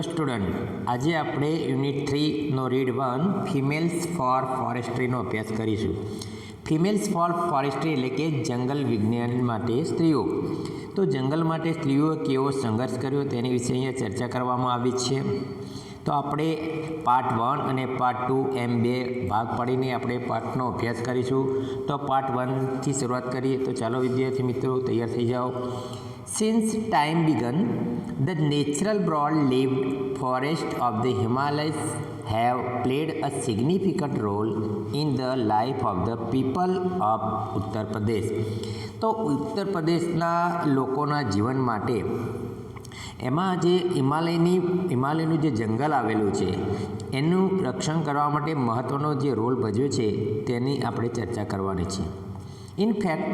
Student, આજે આપણે unit 3નો read 1 females four ફોરેસ્ટ્રીનો અભ્યાસ કરીશું. ફિમેલ્સ ફોર ફોરેસ્ટ્રી એટલે કે જંગલ વિજ્ઞાન માટે સ્ત્રીઓ. તો જંગલ માટે સ્ત્રીઓએ કેવો સંઘર્ષ કર્યો તેની વિશે અહીંયા ચર્ચા કરવામાં આવી છે. તો આપણે પાર્ટ 1 અને પાર્ટ 2 એમ બે ભાગ પાડીને આપણે પાર્ટનો અભ્યાસ કરીશું. તો પાર્ટ 1થી શરૂઆત કરીએ. તો ચાલો વિદ્યાર્થી મિત્રો તૈયાર થઈ જાઓ. Since time began, the natural broad-leaved forests of the Himalayas have played a significant role in the life of the people of Uttar Pradesh. તો ઉત્તર પ્રદેશના લોકોના જીવન માટે એમાં જે હિમાલયનું જે જંગલ આવેલું છે એનું રક્ષણ કરવા માટે મહત્ત્વનો જે રોલ ભજવે છે તેની આપણે ચર્ચા કરવાની છે. In fact,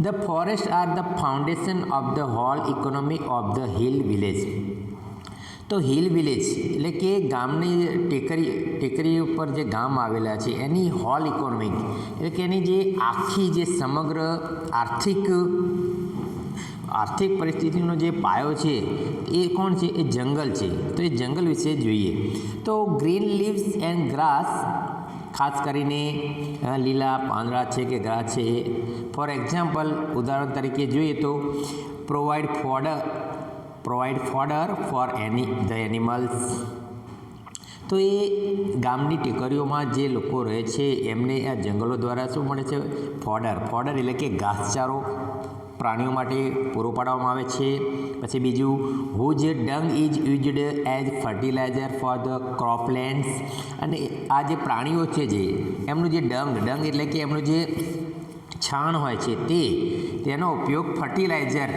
the forests are the foundation of the whole economy of the hill village. તો હિલ વિલેજ એટલે કે ગામની ટેકરી ઉપર જે ગામ આવેલા છે એની હોલ ઇકોનોમિક એટલે કે એની જે આખી જે સમગ્ર આર્થિક પરિસ્થિતિનો જે પાયો છે એ કોણ છે? એ જંગલ છે. તો એ જંગલ વિશે જોઈએ. તો ગ્રીન લીવ્સ એન્ડ ગ્રાસ, ખાસ કરીને લીલા પાંદડા છે કે ઘાસ છે, ફોર એક્ઝામ્પલ ઉદાહરણ તરીકે જોઈએ તો provide fodder for the animals. તો એ ગામની ટેકરીઓમાં જે લોકો રહે છે એમને આ જંગલો દ્વારા શું મળે છે? ફોડર એટલે કે ઘાસચારો પ્રાણીઓ માટે પૂરો પાડવામાં આવે છે. પછી બીજું, whose dung is used as fertilizer for the croplands. અને આ જે પ્રાણીઓ છે જે એમનું જે ડંગ એટલે કે એમનું જે છાણ હોય છે તેનો ઉપયોગ ફર્ટિલાઇઝર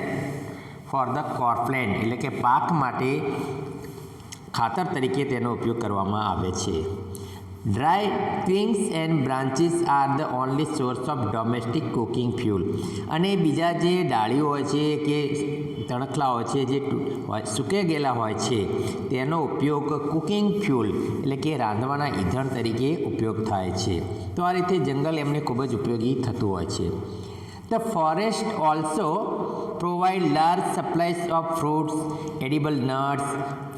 ફોર ધ ક્રોપલેન્ડ એટલે કે પાક માટે ખાતર તરીકે તેનો ઉપયોગ કરવામાં આવે છે. Dry twigs and branches are the only source of domestic cooking fuel. અને બીજા જે ડાળીઓ હોય છે કે તણખલા હોય છે જે સૂકે ગયેલા હોય છે તેનો ઉપયોગ કુકિંગ ફ્યુલ એટલે કે રાંધવાના ઈંધણ તરીકે ઉપયોગ થાય છે. તો આ રીતે જંગલ એમને ખૂબ જ ઉપયોગી થતું હોય છે. The forest also provide large supplies of fruits, edible nuts,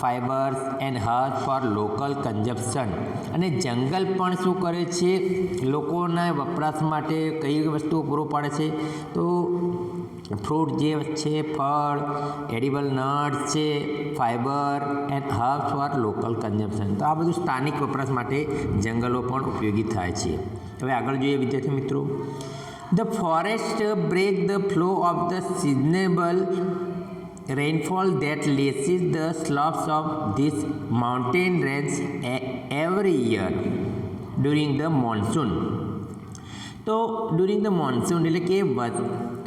fibers and herbs for local consumption. અને જંગલ પણ શું કરે છે? લોકોના વપરાશ માટે કઈ વસ્તુઓ પૂરો પાડે છે? તો ફ્રૂટ જે છે, ફળ, એડિબલ નટ્સ છે, fibre and herbs for local consumption. તો આ બધું સ્થાનિક વપરાશ માટે જંગલો પણ ઉપયોગી થાય છે. હવે આગળ જોઈએ વિદ્યાર્થી મિત્રો. The forest break the flow of the seasonable rainfall that laces the slopes of these mountain ranges every year during the monsoon. તો ડ્યુરિંગ ધ મોન્સૂન એટલે કે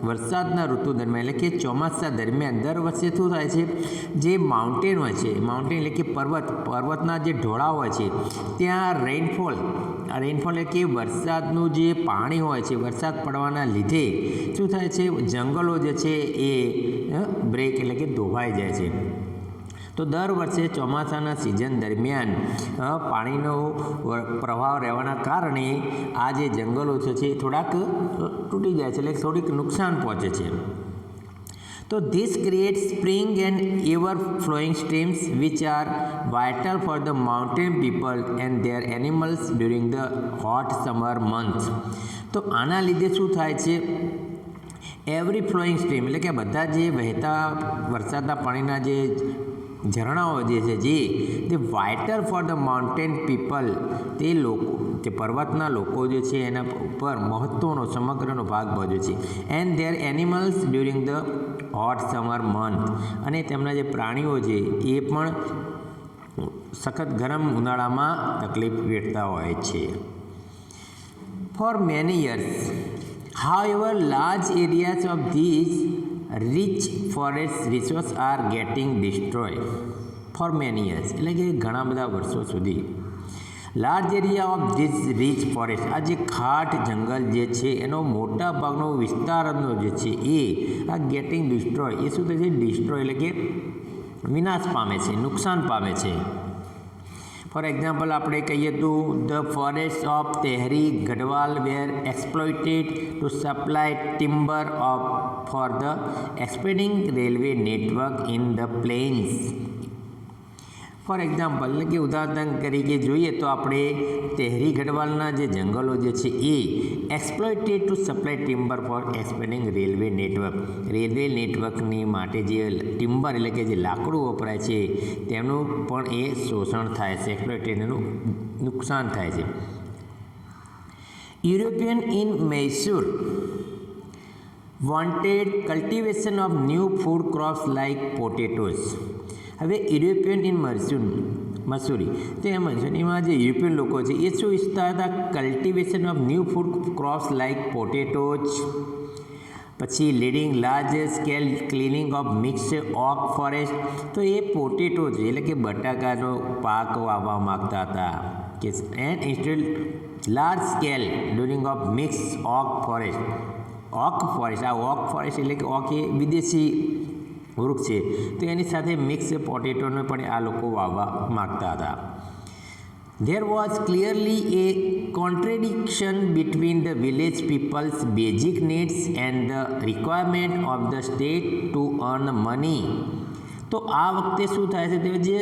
વરસાદના ઋતુ દરમિયાન એટલે કે ચોમાસા દરમિયાન દર વર્ષે શું થાય છે? જે માઉન્ટેન હોય છે, માઉન્ટેન એટલે કે પર્વતના જે ઢોળા હોય છે ત્યાં રેઇનફોલ એટલે કે વરસાદનું જે પાણી હોય છે, વરસાદ પડવાના લીધે શું થાય છે? જંગલો જે છે એ બ્રેક એટલે કે ધોવાઈ જાય છે. તો દર વર્ષે ચોમાસાના સિઝન દરમિયાન પાણીનો પ્રવાહ રહેવાના કારણે આ જે જંગલો છે થોડાક તૂટી જાય છે એટલે થોડીક નુકસાન પહોંચે છે. તો this create spring and ever flowing streams which are vital for the mountain people and there animals during the hot summer months. તો આના લીધે શું થાય છે? એવરી ફ્લોઈંગ સ્ટ્રીમ એટલે કે બધા જે વહેતા વરસાદના પાણીના જે ઝરણાઓ જે છે તે vital for the mountain people, તે લોકો જે પર્વતના લોકો જે છે એના ઉપર મહત્ત્વનો સમગ્રનો ભાગ ભજવે છે. And there animals during the hot summer month. અને તેમના જે પ્રાણીઓ છે એ પણ સખત ગરમ ઉનાળામાં તકલીફ વેઠતા હોય છે. For many years, however, large areas of these rich forest resources are getting destroyed for many years. એટલે કે ઘણા બધા વર્ષો સુધી large area of this rich forest, આ જે ખાટ જંગલ જે છે એનો મોટા ભાગનો વિસ્તારનો જે છે એ આ ગેટિંગ ડિસ્ટ્રોય, એ શું થાય છે? ડિસ્ટ્રોય એટલે કે વિનાશ પામે છે, નુકસાન પામે છે. ફોર એક્ઝામ્પલ આપણે કહીએ તો the forest of Tehri Garhwal were exploited to supply timber for the expanding railway network in the plains. For example એટલે કે ઉદાહરણ તરીકે જોઈએ તો આપણે તેહરી ગઢવાલના જે જંગલો જે છે એ exploited to supply timber for expanding railway નેટવર્કની માટે જે ટિમ્બર એટલે કે જે લાકડું વપરાય છે તેનું પણ એ શોષણ થાય છે, એક્સપ્લોઇટેશનનું નુકસાન થાય છે. European in Mysore wanted cultivation of new food crops like potatoes. હવે યુરોપિયન ઇન મસૂરી તો એ મસૂરીમાં જે યુરોપિયન લોકો છે એ શું ઈચ્છતા હતા? Cultivation of new food crops like potatoes, પછી leading large scale cleaning of mixed oak forest. તો એ પોટેટોઝ એટલે કે બટાકાનો પાક વાવવા માગતા હતા કે and instead large scale during of mix oak forest. Oak forest એટલે કે ઓક એ વિદેશી વૃક્ષ છે તો એની સાથે મિક્સ પોટેટોને પણ આ લોકો વાવવા માગતા હતા. There was clearly a contradiction between the village people's basic needs and the requirement of the state to earn money. તો આ વખતે શું થાય છે? તે જે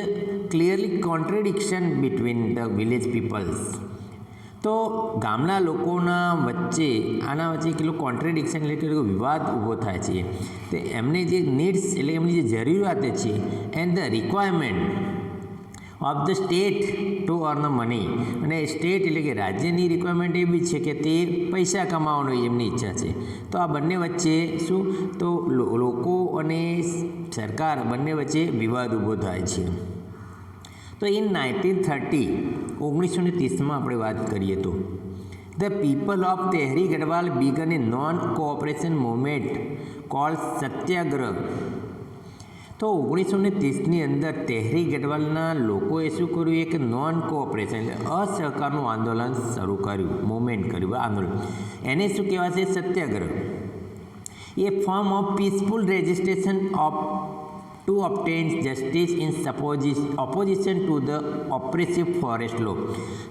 clearly contradiction between the village peoples. તો ગામના લોકોના વચ્ચે આના વચ્ચે કેટલું કોન્ટ્રેડિક્શન એટલે કે વિવાદ ઊભો થાય છે. તો એમને જે નીડ્સ એટલે એમની જે જરૂરિયાત છે and the requirement of the state to earn money, અને સ્ટેટ એટલે કે રાજ્યની રિક્વાયરમેન્ટ એવી છે કે તે પૈસા કમાવાનો એમની ઈચ્છા છે. તો આ બંને વચ્ચે શું તો લોકો અને સરકાર બંને વચ્ચે વિવાદ ઊભો થાય છે. તો ઇન 1930માં આપણે વાત કરીએ તો the people of Tehri Garhwal began a non cooperation movement called satyagraha. તો 1930ની અંદર તેહરી ગઢવાલના લોકોએ શું કર્યું? એક નોન કોઓપરેશન એટલે અસહકારનું આંદોલન શરૂ કર્યું, મૂવમેન્ટ કર્યું, આંદોલન. એને શું કહેવાય છે? Satyagraha. A form of peaceful resistance of to obtain justice in opposition to the oppressive forest law.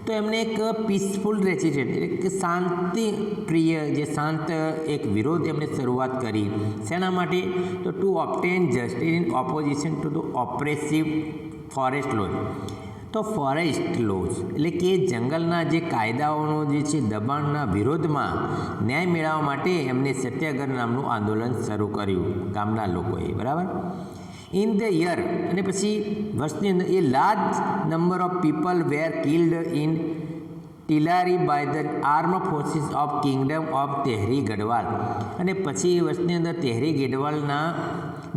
તો એમને એક પીસફુલ રેઝિસ્ટન્સ એટલે કે શાંતિપ્રિય જે શાંત એક વિરોધ એમને શરૂઆત કરી. શેના માટે? તો to obtain justice in opposition to the oppressive forest law. તો ફોરેસ્ટ લોઝ એટલે કે જંગલના જે કાયદાઓનો જે છે દબાણના વિરોધમાં ન્યાય મેળવવા માટે એમને સત્યાગ્રહ નામનું આંદોલન શરૂ કર્યું ગામના લોકોએ. બરાબર. ઇન ધ યર અને પછી વર્ષની અંદર a large number of people were killed in Tilari by the arm forces of kingdom of Tehri Garhwal. અને પછી એ વર્ષની અંદર તેહરી ગઢવાલના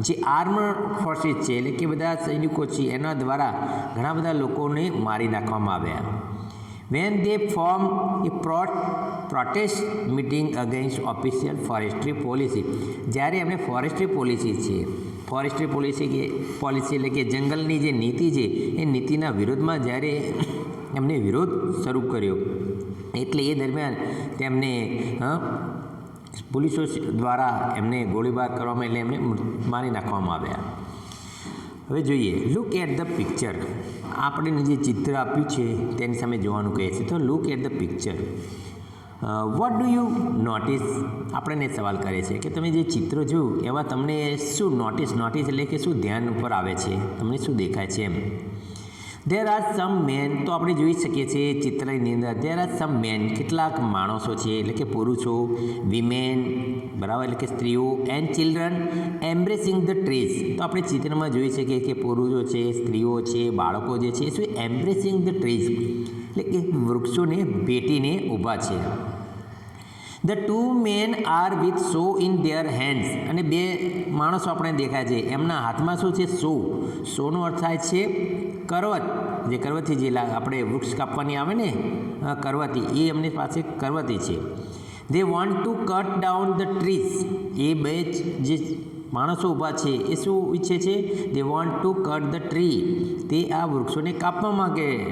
જે આર્મ ફોર્સિસ છે એટલે કે બધા સૈનિકો છે એના દ્વારા ઘણા બધા લોકોને મારી નાખવામાં આવ્યા. When they form A protest meeting against official forestry policy. જ્યારે એમને ફોરેસ્ટ્રી પોલિસી છે, ફોરેસ્ટ્રી પોલિસી એટલે કે જંગલની જે નીતિ છે એ નીતિના વિરોધમાં જ્યારે એમને વિરોધ શરૂ કર્યો એટલે એ દરમિયાન તેમને પોલીસો દ્વારા એમને ગોળીબાર કરવામાં એટલે એમને મારી નાખવામાં આવ્યા. હવે જોઈએ, લુક એટ ધ પિક્ચર. આપણે જે ચિત્ર આપ્યું છે તેની સામે જોવાનું કહે છે. તો look at the picture. What do you notice? આપણને સવાલ કરે છે કે તમે જે ચિત્રો જોયું એવા તમને શું નોટિસ એટલે કે શું ધ્યાન ઉપર આવે છે, તમને શું દેખાય છે એમ. There are some main. તો આપણે જોઈ શકીએ છીએ ચિત્રની અંદર દેર આર સમ મેન, કેટલાક માણસો છે એટલે કે પુરુષો, વિમેન બરાબર એટલે કે સ્ત્રીઓ, એન્ડ ચિલ્ડ્રન એમ્બ્રેસિંગ ધ ટ્રીઝ. તો આપણે ચિત્રમાં જોઈ શકીએ કે પુરુષો છે, સ્ત્રીઓ છે, બાળકો જે છે શું એમ્બ્રેસિંગ ધ ટ્રીઝ એટલે કે વૃક્ષોને ભેટીને ઊભા છે. The two men are with saw in their hands. અને બે માણસો આપણે દેખાય છે એમના હાથમાં શું છે? સો. સોનો અર્થ થાય છે કરવત. જે કરવતી જે આપણે વૃક્ષ કાપવાની આવે ને કરવતી, એ એમની પાસે કરવતી છે. They want to cut down the trees. એ બે જે માણસો ઊભા છે એ શું ઈચ્છે છે? They want to cut the tree. તે આ વૃક્ષોને કાપવા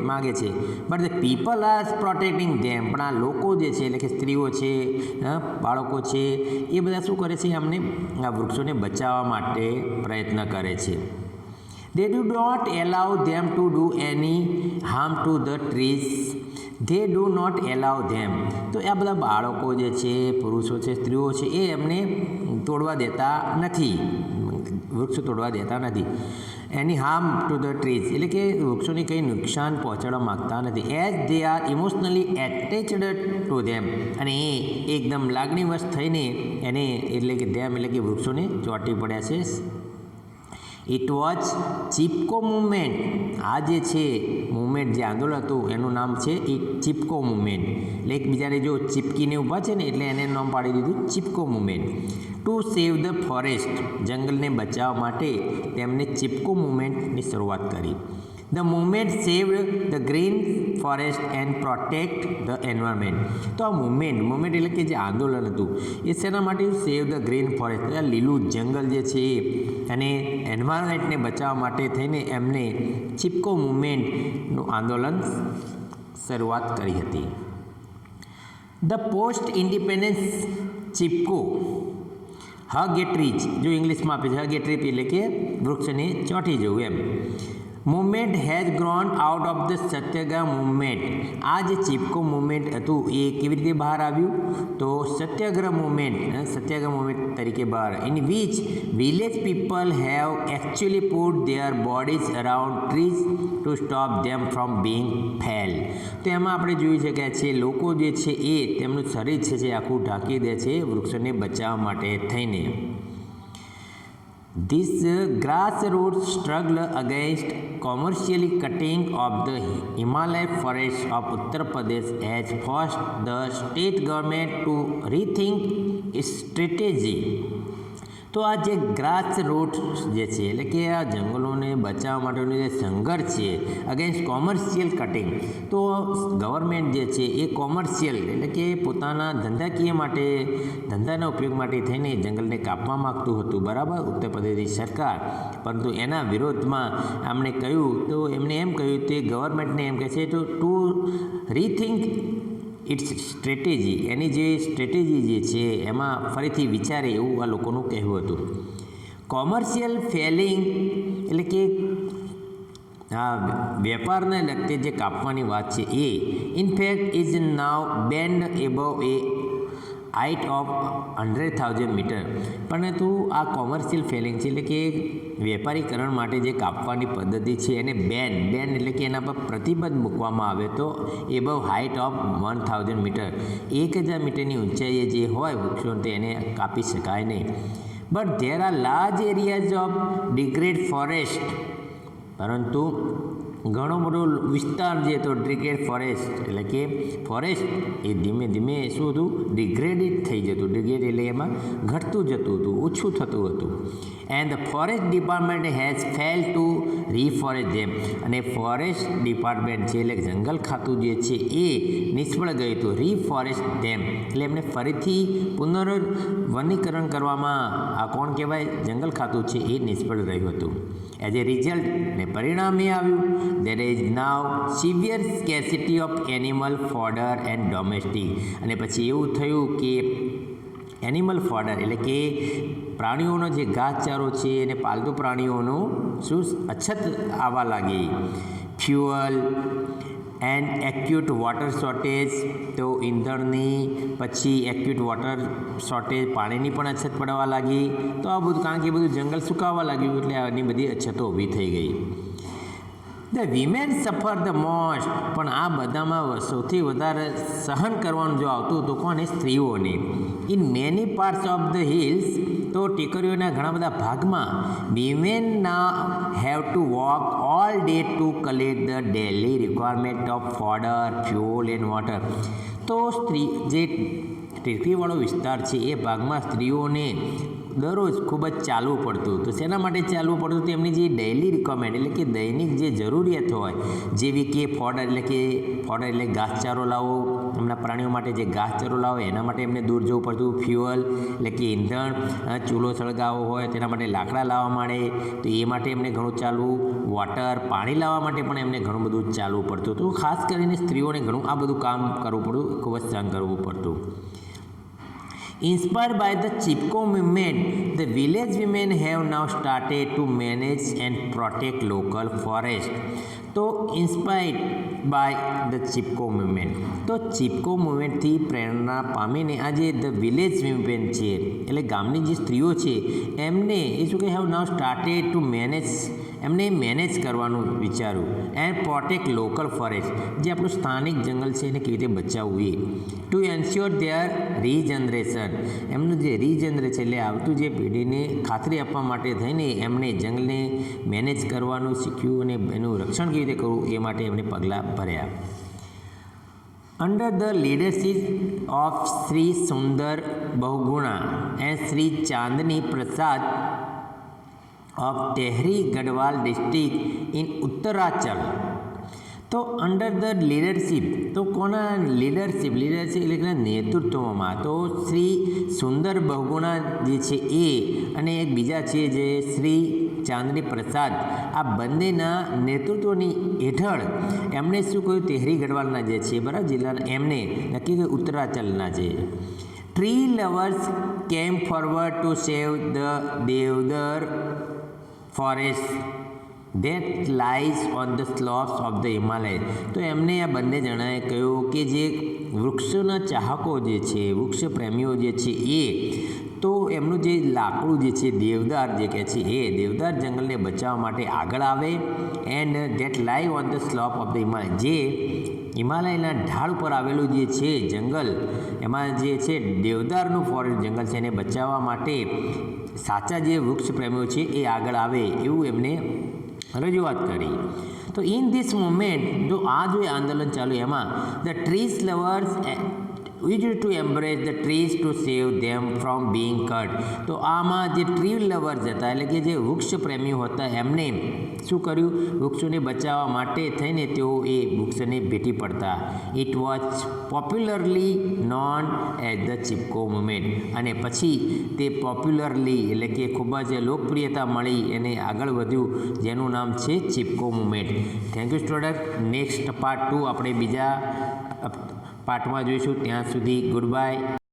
માગે છે. But the people are protecting them. પણ આ લોકો જે છે એટલે કે સ્ત્રીઓ છે, બાળકો છે, એ બધા શું કરે છે? અમને આ વૃક્ષોને બચાવવા માટે પ્રયત્ન કરે છે. They do not allow them to do any harm to the trees. They do not allow them. તો આ બધા બાળકો જે છે, પુરુષો છે, સ્ત્રીઓ છે, એ એમને તોડવા દેતા નથી. વૃક્ષ તોડવા દેતા નથી. Any harm to the trees એટલે કે વૃક્ષોને કંઈ નુકસાન પહોંચાડવા માગતા નથી. As they are emotionally attached to them અને એ એકદમ લાગણીવશ થઈને એને એટલે કે ધેમ એટલે કે વૃક્ષોને ચોંટી પડ્યા છે. It was Chipko movement. આ જે છે મુવમેન્ટ જે આંદોલન હતું એનું નામ છે ચિપકો મુવમેન્ટ. એટલે એકબીજાને જો ચીપકીને ઊભા છે ને એટલે એને નામ પાડી દીધું Chipko movement. To save the forest જંગલને બચાવવા માટે તેમને ચિપકો મુવમેન્ટની શરૂઆત કરી. The movement saved the green forest and protect the environment. તો આ મુવમેન્ટ એટલે કે જે આંદોલન હતું એ શેના માટે સેવ ધ ગ્રીન ફોરેસ્ટ લીલું જંગલ જે છે અને એન્વાયરમેન્ટને બચાવવા માટે થઈને એમને ચિપકો મુવમેન્ટનું આંદોલન શરૂઆત કરી હતી. The post independence Chipko હગ A trees જો ઇંગ્લિશમાં આપે છે હગ એ ટ્રી એટલે કે વૃક્ષને ચોંટી જવું એમ. Movement has grown out of the satyagraha movement. આ જે ચિપકો મુવમેન્ટ હતું એ કેવી રીતે બહાર આવ્યું તો સત્યાગ્રહ મુવમેન્ટ તરીકે બહાર. In which village people have actually put there bodies around trees to stop them from Bing fail. તો એમાં આપણે જોઈ શક્યા છે લોકો જે છે એ તેમનું શરીર છે જે આખું ઢાંકી દે છે વૃક્ષોને બચાવવા માટે થઈને. This grassroots struggle against commercial cutting of the Himalaya forest of Uttar Pradesh has forced the state government to rethink its strategy. તો આ જે ગ્રાસ રૂટ જે છે એટલે કે આ જંગલોને બચાવવા માટેનો જે સંઘર્ષ છે અગેન્સ્ટ કોમર્શિયલ કટિંગ. તો ગવર્મેન્ટ જે છે એ કોમર્શિયલ એટલે કે પોતાના ધંધાના ઉપયોગ માટે થઈને જંગલને કાપવા માગતું હતું બરાબર ઉત્તર પ્રદેશની સરકાર. પરંતુ એના વિરોધમાં એમણે કહ્યું તો એમને એમ કહ્યું તે ગવર્મેન્ટને એમ કહે છે તો ટુ રીથિંક ઇટ્સ સ્ટ્રેટેજી એની જે સ્ટ્રેટેજી જે છે એમાં ફરીથી વિચારે એવું આ લોકોનું કહેવું હતું. કોમર્શિયલ ફેલિંગ એટલે કે આ વેપારને લગતે જે કાપવાની વાત છે એ in fact is now banned above a height of 100,000 metre. પરંતુ આ કોમર્શિયલ ફેલિંગ છે એટલે કે વેપારીકરણ માટે જે કાપવાની પદ્ધતિ છે એને બેન એટલે કે એના પર પ્રતિબંધ મૂકવામાં આવે તો એબવ હાઇટ ઓફ 1,000 મીટર 1,000 મીટરની ઊંચાઈએ જે હોય વૃક્ષો તેને કાપી શકાય નહીં. But there are large areas of degrade forest. પરંતુ ઘણો બધો વિસ્તાર જે હતો ડિગ્રેડ ફોરેસ્ટ એટલે કે ફોરેસ્ટ એ ધીમે ધીમે શું હતું ડિગ્રેડેડ થઈ જતું. ડિગ્રેડ એટલે એમાં ઘટતું જતું હતું ઓછું થતું હતું. And the forest department has fail to reforest them. અને ફોરેસ્ટ ડિપાર્ટમેન્ટ છે એટલે જંગલ ખાતું જે છે એ નિષ્ફળ ગયું હતું રીફોરેસ્ટ ધેમ એટલે એમને ફરીથી પુનર્વનીકરણ કરવામાં આ કોણ કહેવાય જંગલ ખાતું છે એ નિષ્ફળ રહ્યું હતું. એઝ એ રિઝલ્ટ ને પરિણામે આવ્યું there is now severe scarcity of animal fodder and domestic. અને પછી એવું થયું કે એનિમલ ફોડર એટલે કે પ્રાણીઓનો જે ઘાસચારો છે અને પાલતુ પ્રાણીઓનો શું અછત આવવા લાગી. Fuel and acute water shortage. તો ઈંધણની પછી એક્યુટ વોટર શોર્ટેજ પાણીની પણ અછત પડવા લાગી. તો આ બધું કારણ કે બધું જંગલ સુકાવા લાગ્યું એટલે આની બધી અછતો ઊભી થઈ ગઈ. ધ વિમેન સફર ધ મોસ્ટ. પણ આ બધામાં સૌથી વધારે સહન કરવાનું જો આવતું તો કોને સ્ત્રીઓને. In many parts of the hills. તો ટેકરીઓના ઘણા બધા ભાગમાં વિમેન ના have to walk all day to collect the daily requirement of fodder fuel and water. તો સ્ત્રી જે ટેકરીવાળો વિસ્તાર છે એ ભાગમાં સ્ત્રીઓને દરરોજ ખૂબ જ ચાલવું પડતું. તો શેના માટે ચાલવું પડતું તો એમની જે ડેઇલી રિક્વાયરમેન્ટ એટલે કે દૈનિક જે જરૂરિયાત હોય જેવી કે ફોડર એટલે ઘાસચારો લાવો એમના પ્રાણીઓ માટે જે ઘાસચારો લાવો એના માટે એમને દૂર જવું પડતું. ફ્યુઅલ એટલે કે ઈંધણ ચૂલો સળગાવવો હોય તેના માટે લાકડા લાવવા માંડે તો એ માટે એમને ઘણું ચાલવું. વોટર પાણી લાવવા માટે પણ એમને ઘણું બધું ચાલવું પડતું. તો ખાસ કરીને સ્ત્રીઓને ઘણું આ બધું કામ કરવું પડતું ખૂબ જ સહન કરવું પડતું. Inspired by the Chipko movement, the village women have now started to manage and protect local forest. તો inspired by the Chipko movement, તો ચિપકો મુવમેન્ટથી પ્રેરણા પામીને આજે ધ વિલેજ વિમેન છે એટલે ગામની જે સ્ત્રીઓ છે એમને એ શું કહે have now started to manage, એમને મેનેજ કરવાનું વિચાર્યું એન્ડ પ્રોટેક્ટ લોકલ ફોરેસ્ટ, જે આપણું સ્થાનિક જંગલ છે એને કેવી રીતે બચાવવું એ ટુ એન્શ્યોર ધેર રીજનરેશન, એમનું જે રીજનરેશન એટલે આવતું જે પેઢીને ખાતરી આપવા માટે થઈને એમણે જંગલને મેનેજ કરવાનું શીખ્યું અને એનું રક્ષણ કેવી રીતે કરવું એ માટે એમણે પગલાં ભર્યા. Under the leadership of Shri Sunder Bahuguna and Shri Chandni Prasad of Tehri Gadwal district in Uttarakhand. તો અંડર ધ લીડરશીપ, તો કોના લીડરશીપ એટલે કે નેતૃત્વમાં, તો શ્રી સુંદર બહુગુણા જે છે એ અને એક બીજા છે જે શ્રી ચાંદની પ્રસાદ, આ બંનેના નેતૃત્વની હેઠળ એમણે શું કહ્યું, તેહરી ગઢવાલના જે છે બરાબર જિલ્લાના, એમને નક્કી કે ઉત્તરાંચલના છે. Tree lovers came forward to save the deodar forest that lies on the slopes of the Himalayas. તો એમને આ બંને જણાએ કહ્યું કે જે વૃક્ષોના ચાહકો જે છે, વૃક્ષ પ્રેમીઓ જે છે એ તો એમનું જે લાકડું જે છે દેવદાર જે કહે છે એ દેવદાર જંગલને બચાવવા માટે આગળ આવે એન્ડ ધેટ લાઈ on the slope of the Himalaya, જે હિમાલયના ઢાળ ઉપર આવેલું જે છે જંગલ, એમાં જે છે દેવદારનું ફોરેસ્ટ જંગલ છે એને બચાવવા માટે સાચા જે વૃક્ષ પ્રેમીઓ છે એ આગળ આવે એવું એમને રજૂઆત કરી. તો ઇન ધીસ મુવમેન્ટ, જો આ જો આંદોલન ચાલુ એમાં the trees lovers used to embrace the trees to save them from being cut. તો આમાં જે ટ્રી લવર્સ હતા એટલે કે જે વૃક્ષ પ્રેમીઓ હતા એમને શું કર્યું, વૃક્ષોને બચાવવા માટે થઈને તેઓ એ વૃક્ષને ભેટી પડતા. It was popularly known as the Chipko movement, અને પછી તે પોપ્યુલરલી એટલે કે ખૂબ જ લોકપ્રિયતા મળી એને આગળ વધ્યું જેનું નામ છે Chipko movement. Thank you student. Next part 2 આપણે બીજા પાર્ટમાં જોઈશું. ત્યાં સુધી ગુડ બાય.